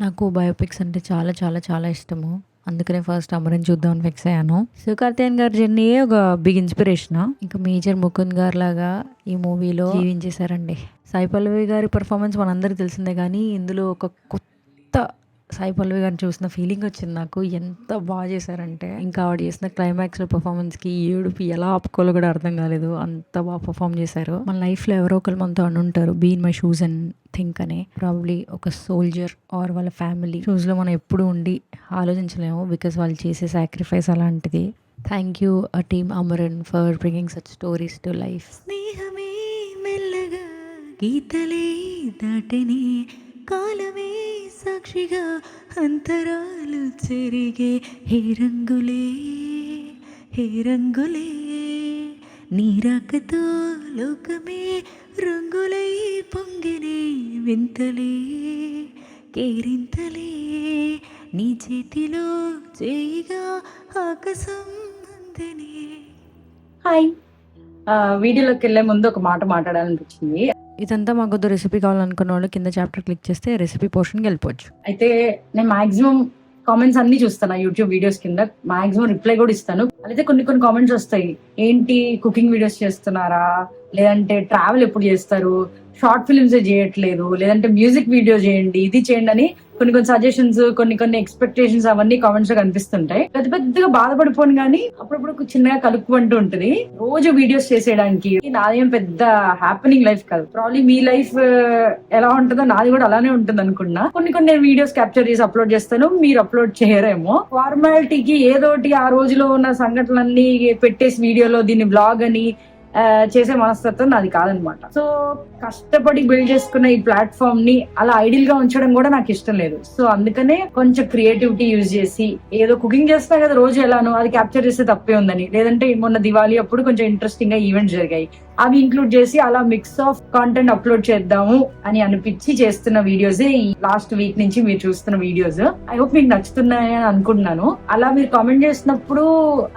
నాకు బయోపిక్స్ అంటే చాలా చాలా చాలా ఇష్టము. అందుకనే ఫస్ట్ అమరన్ చూద్దామని ఫిక్స్ అయ్యాను. శివకార్తికేయన్ గారి జర్నీయే ఒక బిగ్ ఇన్స్పిరేషన్. ఇంకా మేజర్ ముకుంద్ గారు లాగా ఈ మూవీలో జీవించేశారండి. సాయి పల్లవి గారి పర్ఫార్మెన్స్ మనందరికి తెలిసిందే, కానీ ఇందులో ఒక కొత్త సాయి పల్లవి గారిని చూసిన ఫీలింగ్ వచ్చింది నాకు. ఎంత బాగా చేశారంటే, ఇంకా ఆవిడ చేసిన క్లైమాక్స్ పర్ఫార్మెన్స్కి ఏడుపు ఎలా ఆపుకోవాలో కూడా అర్థం కాలేదు. అంత బాగా పర్ఫామ్ చేశారు. మన లైఫ్లో ఎవరో ఒకరు మనతో అనుంటారు, be in my shoes and think అని. ప్రాబ్లీ ఒక సోల్జర్ ఆర్ వాళ్ళ ఫ్యామిలీ షూస్లో మనం ఎప్పుడు ఉండి ఆలోచించలేము, బికాస్ వాళ్ళు చేసే సాక్రిఫైస్ అలాంటిది. Thank you team Amaran for bringing such stories to life. స్నేహమే మెల్లగా గీతలే దాటని, కాలమే సాక్షిగా అంతరాలు చెరిగే, హే రంగులే హే రంగులే, నీరాకతో లోకమే రంగులై పొంగినే, వింతలే కేరింతలే నీ చేతిలో చేయిగా ఆకాశం అంతనే. హాయ్, వీడియోలోకి వెళ్ళే ముందు ఒక మాట మాట్లాడాలనిపించింది. ఇదంతా మాకు కొద్ది రెసిపీ కావాలనుకున్న వాళ్ళు కింద చాప్టర్ క్లిక్ చేస్తే రెసిపీ పోర్షన్కి వెళ్ళిపోవచ్చు. అయితే నేను మాక్సిమం కామెంట్స్ అన్ని చూస్తాను యూట్యూబ్ వీడియోస్ కింద, మాక్సిమం రిప్లై కూడా ఇస్తాను. అయితే కొన్ని కొన్ని కామెంట్స్ వస్తాయి, ఏంటి కుకింగ్ వీడియోస్ చేస్తున్నారా, లేదంటే ట్రావెల్ ఎప్పుడు చేస్తారు, షార్ట్ ఫిల్మ్స్ చేయట్లేదు, లేదంటే మ్యూజిక్ వీడియో చేయండి, ఇది చేయండి అని కొన్ని కొన్ని సజెషన్స్, కొన్ని కొన్ని ఎక్స్పెక్టేషన్స్ అవన్నీ కామెంట్స్ లో కనిపిస్తుంటాయి. పెద్ద పెద్దగా బాధపడిపోను, కానీ అప్పుడప్పుడు చిన్నగా కలుపుకుంటూ ఉంటుంది. రోజు వీడియోస్ చేసేయడానికి నాదేం పెద్ద హ్యాపెనింగ్ లైఫ్ కాదు. ప్రాబ్లీ మీ లైఫ్ ఎలా ఉంటుందో నాది కూడా అలానే ఉంటుంది అనుకున్నా. కొన్ని కొన్ని వీడియోస్ క్యాప్చర్ చేసి అప్లోడ్ చేస్తాను, మీరు అప్లోడ్ చేయరేమో. ఫార్మాలిటీకి ఏదోటి ఆ రోజులో ఉన్న సంఘటనలన్నీ పెట్టేసి వీడియోలో దీన్ని బ్లాగ్ అని చేసే మనస్తత్వం నాది కాదనమాట. సో కష్టపడి బిల్డ్ చేసుకున్న ఈ ప్లాట్ఫామ్ ని అలా ఐడియల్ గా ఉంచడం కూడా నాకు ఇష్టం లేదు. సో అందుకనే కొంచెం క్రియేటివిటీ యూజ్ చేసి, ఏదో కుకింగ్ చేస్తా కదా రోజు ఎలానో అది క్యాప్చర్ చేస్తే తప్పే ఉందని, లేదంటే మొన్న దివాళీ అప్పుడు కొంచెం ఇంట్రెస్టింగ్ గా ఈవెంట్స్ జరిగాయి, అవి ఇంక్లూడ్ చేసి అలా మిక్స్ ఆఫ్ కాంటెంట్ అప్లోడ్ చేద్దాము అని అనిపించి చేస్తున్న వీడియోసే ఈ లాస్ట్ వీక్ నుంచి మీరు చూస్తున్న వీడియోస్. ఐ హోప్ మీకు నచ్చుతున్నాయని అనుకుంటున్నాను. అలా మీరు కామెంట్ చేసినప్పుడు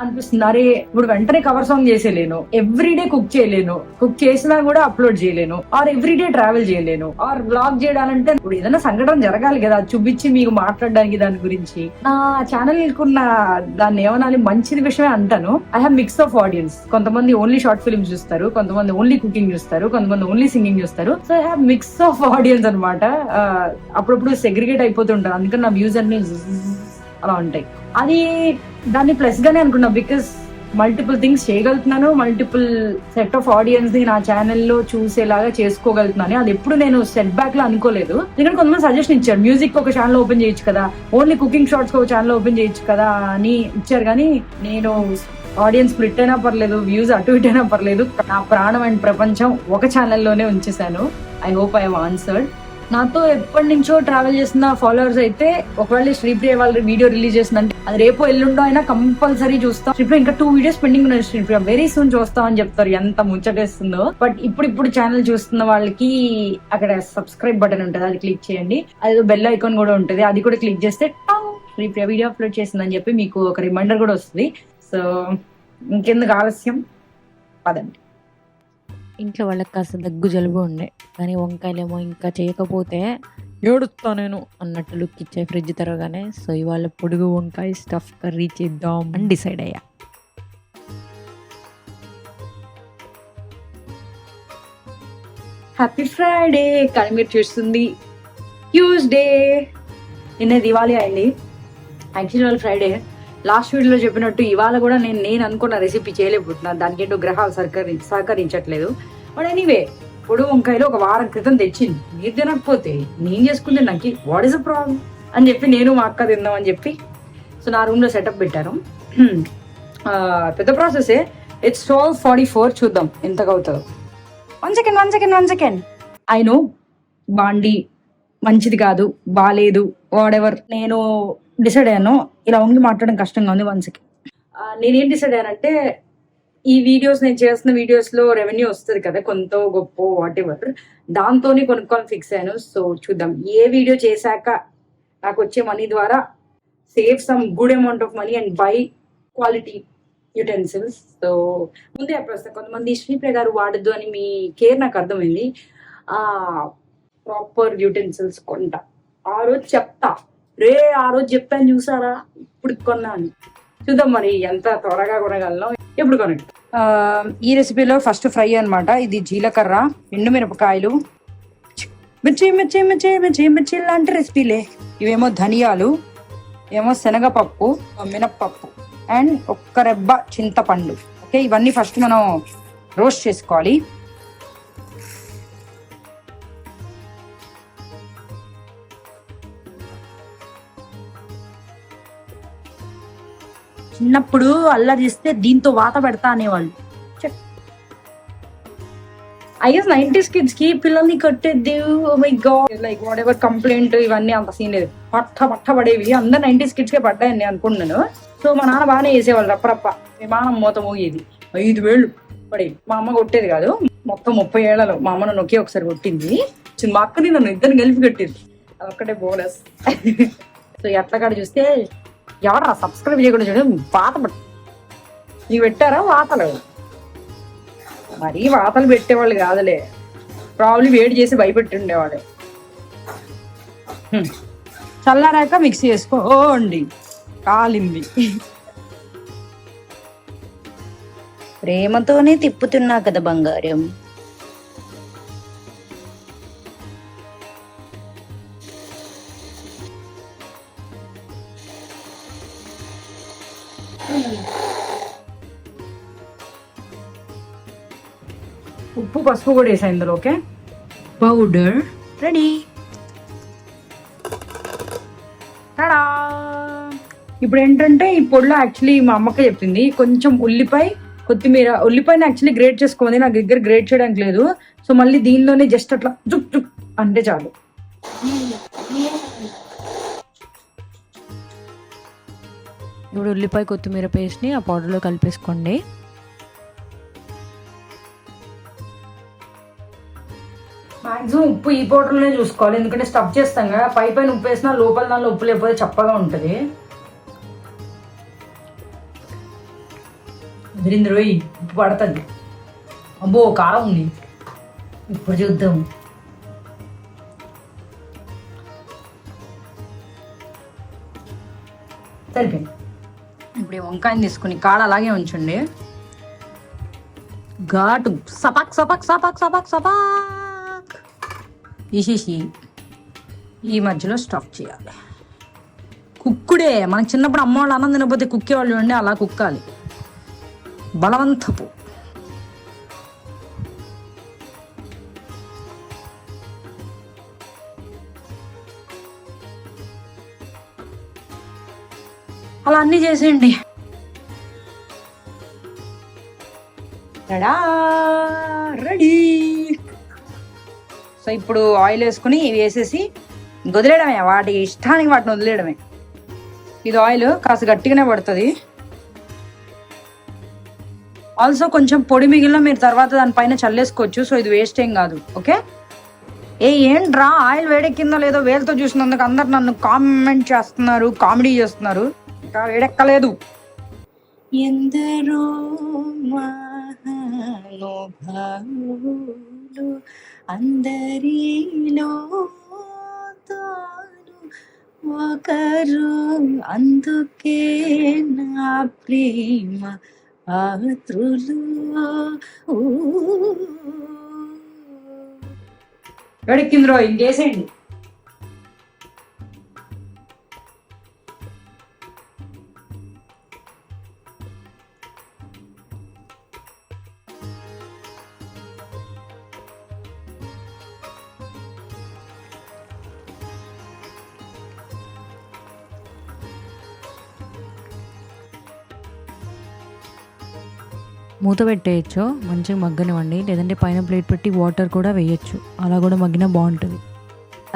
అనిపిస్తుంది, అరే ఇప్పుడు వెంటనే కవర్ సాంగ్ చేసేలేను, ఎవ్రీడే కుక్ చేయలేను, కుక్ చేసినా కూడా అప్లోడ్ చేయలేను, ఆర్ ఎవ్రీడే ట్రావెల్ చేయలేను, ఆర్ బ్లాగ్ చేయడాలంటే ఇప్పుడు ఏదైనా సంఘటన జరగాలి కదా చూపించి మీకు మాట్లాడడానికి దాని గురించి. నా ఛానల్ కున్న దాన్ని ఏమనాలి, మంచిది విషయమే అంటాను. I have mix of audience. కొంతమంది ఓన్లీ షార్ట్ ఫిల్మ్స్ చూస్తారు, కొంతమంది ఓన్లీ కుకింగ్ చూస్తారు, కొంతమంది ఓన్లీ సింగింగ్ చూస్తారు. So I have mix of audience అనమాట. అప్పుడప్పుడు సెగ్రిగేట్ అయిపోతుంటారు, అందుకని నా వ్యూస్ అన్ని అలా ఉంటాయి. అది దాన్ని ప్లస్ గానే అనుకున్నా, బికాస్ మల్టిపుల్ థింగ్స్ చేయగలుగుతున్నాను, మల్టిపుల్ సెట్ ఆఫ్ ఆడియన్స్ ని నా ఛానల్లో చూసేలాగా చేసుకోగలుగుతున్నాను. అది ఎప్పుడు నేను సెట్ బ్యాక్ లో అనుకోలేదు. ఎందుకంటే కొంతమంది సజెషన్ ఇచ్చారు, మ్యూజిక్ ఒక ఛానల్ ఓపెన్ చేయొచ్చు కదా, ఓన్లీ కుకింగ్ షార్ట్స్ ఒక ఛానల్ ఓపెన్ చేయొచ్చు కదా అని ఇచ్చారు. కానీ నేను ఆడియన్స్ స్ప్లిట్ అయినా పర్లేదు, వ్యూస్ అటు ఇటు అయినా పర్లేదు, నా ప్రాణం అండ్ ప్రపంచం ఒక ఛానల్లోనే ఉంచేశాను. I hope I have answered. నాతో ఎప్పటి నుంచో ట్రావెల్ చేసిన ఫాలోవర్స్ అయితే, ఒకవేళ శ్రీప్రియ వాళ్ళ వీడియో రిలీజ్ చేసిందంటే అది రేపు ఎల్లుండో అయినా కంపల్సరీ చూస్తాం. శ్రీప్రియ ఇంకా 2 వీడియోస్ పెండింగ్ ఉన్నాయి, శ్రీప్రియ వెరీ సూన్ చూస్తాం అని చెప్తారు, ఎంత ముచ్చటేస్తుందో. బట్ ఇప్పుడు ఛానల్ చూస్తున్న వాళ్ళకి అక్కడ సబ్స్క్రైబ్ బటన్ ఉంటుంది, అది క్లిక్ చేయండి. అది బెల్ ఐకాన్ కూడా ఉంటుంది, అది కూడా క్లిక్ చేస్తే శ్రీప్రియ వీడియో అప్లోడ్ చేసిందని చెప్పి మీకు ఒక రిమైండర్ కూడా వస్తుంది. సో ఇంకెందుకు ఆలస్యం, పదండి. ఇంట్లో వాళ్ళకి కాస్త దగ్గు జలుబు ఉండే, కానీ వంకాయలేమో ఇంకా చేయకపోతే ఏడుస్తా నేను అన్నట్టు లుక్ ఇచ్చే ఫ్రిడ్జ్ తెరవగానే. సో ఇవాళ పొడుగు వంకాయ స్టఫ్ కర్రీ చేద్దాం అని డిసైడ్ అయ్యా. Happy Friday. కానీ మీరు చూస్తుంది ట్యూస్డే. నిన్న దివాళీ అయింది, యాక్చువల్లీ వాళ్ళు ఫ్రైడే. లాస్ట్ వీడియోలో చెప్పినట్టు ఇవాళ కూడా నేను అనుకున్న రెసిపీ చేయలేకపోతున్నా, దానికి ఏంటో గ్రహాలు సహకరించట్లేదు. బట్ ఎనీవే, పొడుగు వంకాయలు ఒక వారం క్రితం తెచ్చింది, మీరు తినకపోతే నేను చేసుకుంది నాకు వాట్ ఈస్ అ ప్రాబ్లం అని చెప్పి నేను మా అక్క తిందాం అని చెప్పి సో నా రూమ్లో సెటప్ పెట్టాను. పెద్ద ప్రాసెసే. ఇట్స్ 12:44. చూద్దాం ఎంతగా అవుతుందో. One second. ఐ నో బాండి మంచిది కాదు, బాలేదు, వాడెవర్. నేను డిసైడ్ అయ్యాను, ఇలా ఉండి మాట్లాడడం కష్టంగా ఉంది. 1 సెకండ్. నేనేం డిసైడ్ అయ్యానంటే, ఈ వీడియోస్ నేను చేస్తున్న వీడియోస్ లో రెవెన్యూ వస్తుంది కదా, కొంత గొప్ప వాట్ ఎవర్, దాంతోనే కొనుక్కొని ఫిక్స్ అయ్యాను. సో చూద్దాం, ఏ వీడియో చేశాక నాకు వచ్చే మనీ ద్వారా save some good amount of money and by quality utensils. So ముందే అప్పుడు వస్తాను. కొంతమంది శ్రీప్రియ గారు వాడద్దు అని మీ కేర్ నాకు అర్థమైంది. ప్రాపర్ యుటెన్సిల్స్ కొంటా. ఆ రోజు చెప్తా, ఆ రోజు చెప్పాను చూసారా, ఇప్పుడు కొన్నాను. చూద్దాం మరి ఎంత త్వరగా కొనగలను, ఎప్పుడు కొనండి. ఈ రెసిపీలో ఫస్ట్ ఫ్రై అనమాట. ఇది జీలకర్ర, ఎండుమిరపకాయలు, మిర్చి మిర్చి మిర్చి మిర్చి మిర్చి లాంటి రెసిపీలే. ఇవేమో ధనియాలు, ఏమో శనగపప్పు, మినప్పప్పు అండ్ ఒక్క రెబ్బ చింతపండు. ఓకే, ఇవన్నీ ఫస్ట్ మనం రోస్ట్ చేసుకోవాలి. చిన్నప్పుడు అల్లరి చేస్తే దీంతో వాత పెడతా అనేవాళ్ళు. ఐ గెస్ 90s కిడ్స్ కి పిల్లల్ని కట్టేది, oh my god, like whatever complaint ఇవన్నీ అంత సీన్ లేదు. పట్ట పడేవి అందరు 90s కిడ్స్ కే పడ్డాయని నేను అనుకుంటున్నాను. సో మా నాన్న బాగానే వేసేవాళ్ళు, రప్పరప్ప విమానం మూత మోగేది, 5,000 పడేవి. మా అమ్మ కొట్టేది కాదు, మొత్తం 30 ఏళ్లలో మా అమ్మను నొక్కి ఒకసారి కొట్టింది. మా అక్కని నన్ను ఇద్దరిని కలిపి కట్టింది, అదొక్కటే బోనస్. సో ఎట్లా కాడ చూస్తే ఎవరా సబ్స్క్రైబ్ చేయకుండా చూడ వాత నీకు పెట్టారా వాతలు? మరీ వాతలు పెట్టేవాళ్ళు కాదులే, ప్రాబ్లీ వేడి చేసి భయపెట్టి ఉండేవాడు. చల్లారాక మిక్సీ చేసుకోండి. కాలింది, ప్రేమతోనే తిప్పుతున్నా కదా బంగారం. ఉప్పు పసుపు కూడా వేసా ఇందులో. Okay, powder ready. టడా! ఇప్పుడు ఏంటంటే ఈ పొడిలో యాక్చువల్లీ మా అమ్మకే చెప్పింది, కొంచెం ఉల్లిపాయ, కొత్తిమీర. ఉల్లిపాయని యాక్చువల్లీ గ్రేట్ చేసుకోవాలి, నాకు దగ్గర గ్రేట్ చేయడానికి లేదు. సో మళ్ళీ దీనిలోనే జస్ట్ అట్లా జుక్ జుక్ అంటే చాలు. ఇప్పుడు ఉల్లిపాయ కొత్తిమీర పేస్ట్ని ఆ పౌడర్లో కలిపేసుకోండి. మాక్సిమం ఉప్పు ఈ పౌడర్లోనే చూసుకోవాలి, ఎందుకంటే స్టఫ్ చేస్తాం కదా, పైన ఉప్పు వేసినా లోపల దానిలో ఉప్పు లేకపోతే చప్పగా ఉంటుంది. రోయి ఉప్పు పడుతుంది. అబ్బో కారం ఉంది, ఇప్పుడు చూద్దాం. సరిపోయింది. ఇప్పుడు ఈ వంకాయని తీసుకుని కాడ అలాగే ఉంచండి. ఘాటు సపాక్ సపాక్ సపాక్ సపాక్ సపాక్ వేసేసి ఈ మధ్యలో స్టఫ్ చేయాలి. కుక్కుడే, మనకి చిన్నప్పుడు అమ్మ వాళ్ళు అన్నం తినకపోతే కుక్కేవాళ్ళు ఉండి, అలా కుక్కాలి, బలవంతపు. అలా అన్నీ చేసేయండి. రెడీ. సో ఇప్పుడు ఆయిల్ వేసుకుని ఇవి వేసేసి వదిలేయడమే, వాటి ఇష్టానికి వాటిని వదిలేయడమే. ఇది ఆయిల్ కాస్త గట్టిగానే పడుతుంది. ఆల్సో కొంచెం పొడి మిగిలిన మీరు తర్వాత దానిపైన చల్లేసుకోవచ్చు, సో ఇది వేస్ట్ ఏం కాదు. ఓకే, ఏంట్రా ఆయిల్ వేడెక్కిందో లేదో వేలతో చూసినందుకు అందరు నన్ను కామెంట్ చేస్తున్నారు, కామెడీ చేస్తున్నారు. ఇంకా వేడెక్కలేదు. ఎందరో మహానుభావులు అందరిలో తాను ఒకరు, అందుకే నా ప్రేమ పాత్రులు. వేడెక్కిందిరో, ఇంకేసేయండి. మూత పెట్టేయచ్చు, మంచిగా మగ్గనివ్వండి. లేదంటే పైన ప్లేట్ పెట్టి వాటర్ కూడా వేయచ్చు, అలా కూడా మగ్గినా బాగుంటుంది.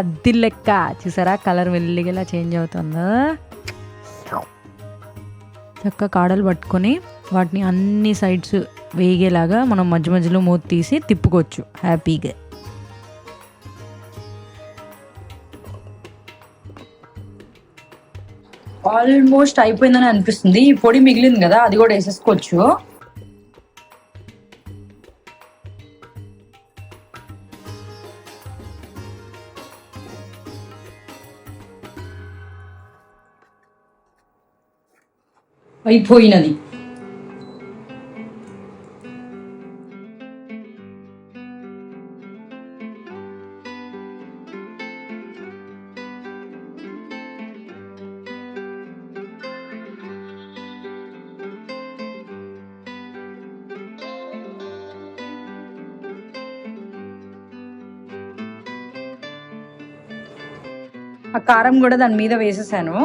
అద్ది లెక్క చూసారా, కలర్ వెల్లిగలా చేంజ్ అవుతుందా. చక్కగా కాడలు పట్టుకొని వాటిని అన్ని సైడ్స్ వేగేలాగా మనం మధ్య మధ్యలో మూత తీసి తిప్పుకోవచ్చు హ్యాపీగా. ఆల్మోస్ట్ అయిపోయిందని అనిపిస్తుంది. ఈ పొడి మిగిలింది కదా, అది కూడా వేసేసుకోవచ్చు. అయిపోయినది. ఆ కారం కూడా దాని మీద వేసేసాను.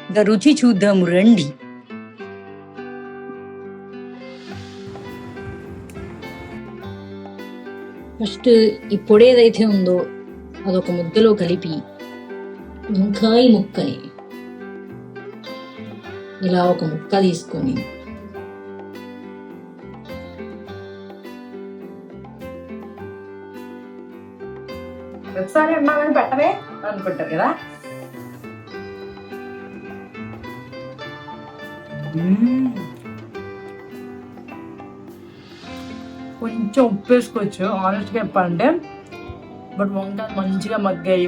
ఇంకా రుచి చూద్దాము రండి. ఫస్ట్ ఈ పొడి ఏదైతే ఉందో అదొక ముద్దలో కలిపి వంకాయ ముక్కని ఇలా ఒక ముక్క తీసుకొని ఒకసారి అన్నామని పెట్టవే అనుకుంటారు కదా. కొంచెం ఉప్పు వేసుకోవచ్చు ఆనెస్ట్గా చెప్పాలంటే. బట్ వంకాయ మంచిగా మగ్గాయి,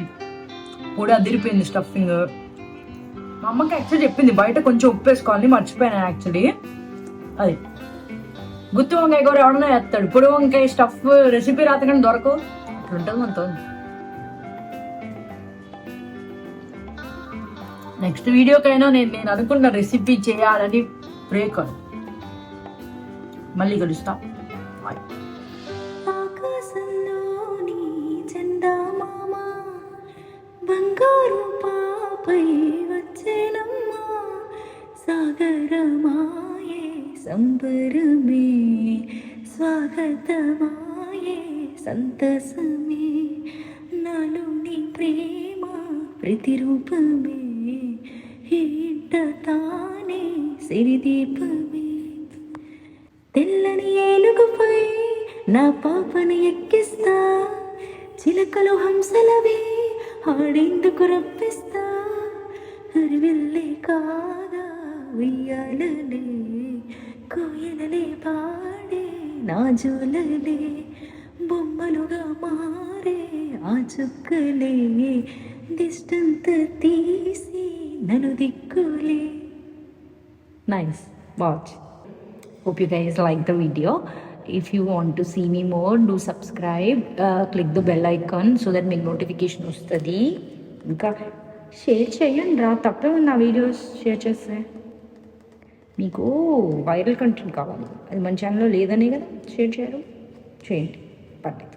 పొడి అదిరిపోయింది స్టఫింగ్. మా అమ్మకి యాక్చువల్లీ చెప్పింది బయట కొంచెం ఉప్పు వేసుకోవాలని, మర్చిపోయాను యాక్చువల్లీ. అది గుత్తి వంకాయ కూర ఎవడన్నా వేస్తాడు, పొడి వంకాయ స్టఫ్ రెసిపీ రాతగానే దొరకవు, అట్లుంటుంది మనతో. నెక్స్ట్ వీడియోకైనా నేను అనుకున్న రెసిపీ చేయాలని ప్రే కరు. మళ్ళీ కలుస్తా. ఆకాశంలోని చందమామ బంగారు పాపై వచ్చేనమ్మా, సాగరమాయే సంబరమే, స్వాగతమాయే సంతసమే, నాలోని ప్రేమ ప్రతిరూపమే, ఇంట తానే సిరిదీపమే. తెల్లని ఏనుగుపై నా పాపను ఎక్కిస్తా, చిలకలు హంసలవే ఆడేందుకు రప్పిస్తా, హరివిల్లే కాగా ఉయ్యాలలే, కోయలలే పాడే నాజులలే, బొమ్మలుగా మారే ఆ చుక్కలే, దిష్టంత తీసి నన్ను దిక్కులే. Nice. Watch. Hope you guys like the video. If you want to see me more, do subscribe. Click the bell icon so that మీకు నోటిఫికేషన్ వస్తుంది. ఇంకా షేర్ చేయండి రా, తప్పే ఉంది నా వీడియోస్ షేర్ చేస్తే. మీకు వైరల్ కంటెంట్ కావాలి, అది మన ఛానల్లో లేదనే కదా షేర్ చేయరు. చేయండి, పర్లేదు.